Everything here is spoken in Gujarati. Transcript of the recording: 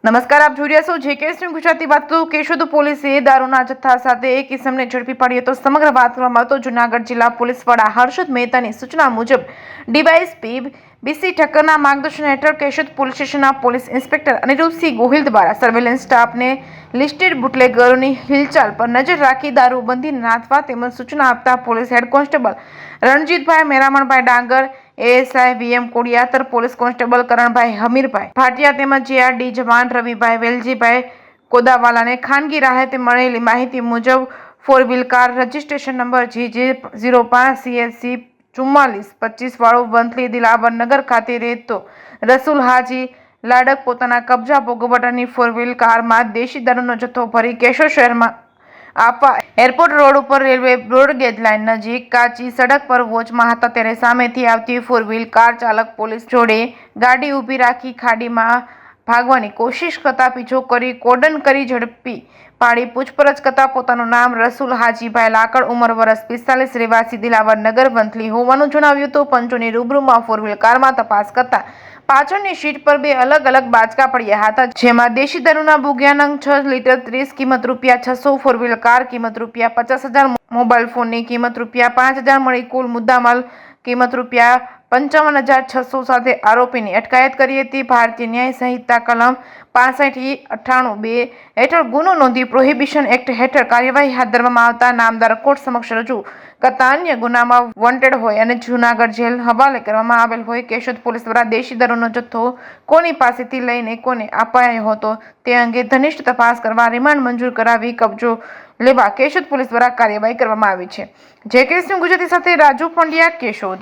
નમસ્કાર, આપ જોઈ રહ્યા છો જેકે ગુજરાતી વાત. તો કેશોદ પોલીસે દારૂના જથ્થા સાથે એક ઇસમને ઝડપી પાડ્યો હતો. સમગ્ર વાત કરવામાં તો જૂનાગઢ જિલ્લા પોલીસ વડા હર્ષદ મહેતાની સૂચના મુજબ ડીવાયએસપી બીસી ઠક્કરના માર્ગદર્શન હેઠળ કેશોદ પોલીસ સ્ટેશનના પોલીસ ઇન્સ્પેક્ટર અનિરુદ્ધસિંહ ગોહિલ દ્વારા સર્વેલન્સ સ્ટાફને લિસ્ટેડ બુટલેગરોની હિલચાલ પર નજર રાખી દારૂબંધી નાથવા તેમજ સૂચના આપતા police head constable Ranjitbhai Merambhai Dangar, ASI VM Kodiyatar, police constable Karanbhai Hamirbhai Bhatia તેમજ જીઆરડી જવાન રવિભાઈ વેલજીભાઈ કોદાવાલાને ખાનગી રાહતે મળેલી માહિતી મુજબ 4 wheel car registration number GJ05 CSC 4425 વાળો વંથલી દિલાવરનગર ખાતે રહેતો રસુલ હાજી લાડક પોતાના કબજા ભોગવટાની 4 વ્હીલ કારમાં દેશી દારૂનો જથ્થો ભરી કેશોદ શહેરમાં આપવા એરપોર્ટ રોડ ઉપર રેલવે બ્રોડગેજ લાઇન નજીક કાચી સડક પર વોચમાં હતા ત્યારે સામેથી આવતી 4 વ્હીલ કાર ચાલક પોલીસ જોડે ગાડી ઊભી રાખી ખાડીમાં ભાગવાની કોશિશ કરતા પીછો કરી કોર્ડન કરી ઝડપી પાડી પૂછપરછ કરતા પોતાનું નામ રસુલ હાજીભાઈ લાકડ, ઉંમર વર્ષ 45, રહેવાસી દિલાવરનગર વંથલી હોવાનું જણાવ્યું હતું. પંચોની રૂબરૂમાં 4 વ્હીલ કારમાં તપાસ કરતા પાછળની સીટ પર 2 અલગ અલગ બાચકા પડ્યા હતા, જેમાં દેશી દારૂના ભૂગિયા નંગ 6 લીટર 30, કિંમત ₹600, 4 વ્હીલ કાર કિંમત ₹50,000, મોબાઈલ ફોનની કિંમત ₹5000 મળી કુલ મુદ્દામાલ કિંમત ₹55,600 સાથે આરોપીની અટકાયત કરી હતી. ભારતીય ન્યાય સંહિતા કલમ 65E98(2) હેઠળ ગુનો નોંધી પ્રોહિબિશન એક્ટ હેઠળ કાર્યવાહી હાથ ધરવામાં આવતા નામદાર કોર્ટ સમક્ષ રજૂ કરતા અન્ય ગુનામાં વોન્ટેડ હોય અને જૂનાગઢ જેલ હવાલે કરવામાં આવેલ હોય. કેશોદ પોલીસ દ્વારા દેશી દારૂનો જથ્થો કોની પાસેથી લઈને કોને અપાયો હતો તે અંગે ઘનિષ્ઠ તપાસ કરવા રિમાન્ડ મંજૂર કરાવી કબજો લેવા કેશોદ પોલીસ દ્વારા કાર્યવાહી કરવામાં આવી છે. જેકે ગુજરાતી સાથે રાજુ પંડ્યા, કેશોદ.